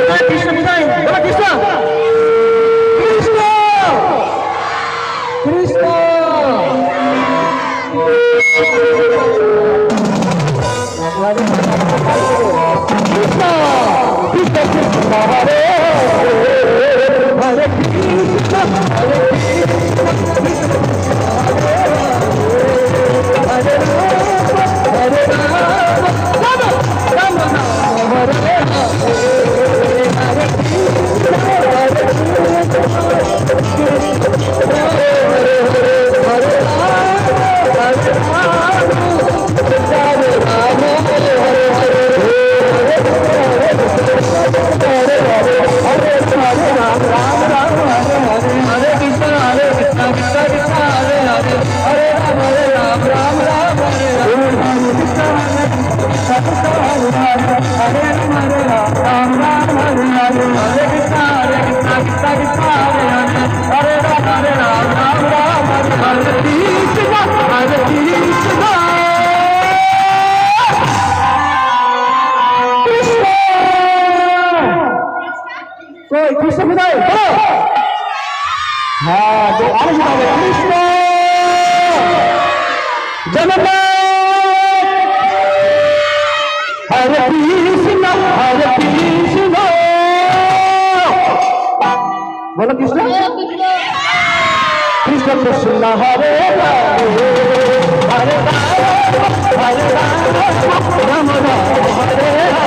কৃষ্ণ বিদায় বলো কৃষ্ণ কৃষ্ণ কৃষ্ণ কৃষ্ণ কৃষ্ণ কৃষ্ণ হরে হরে কৃষ্ণ হরে কৃষ্ণ হরে হরে রাম রাম রাম হরে কৃষ্ণ বিদায় বলো হ্যাঁ আলোচনা হবে কৃষ্ণ জগন্নাথ হরে কৃষ্ণ বলো কৃষ্ণ কৃষ্ণ কৃষ্ণ হরে হরে রাম রাম রাম হরে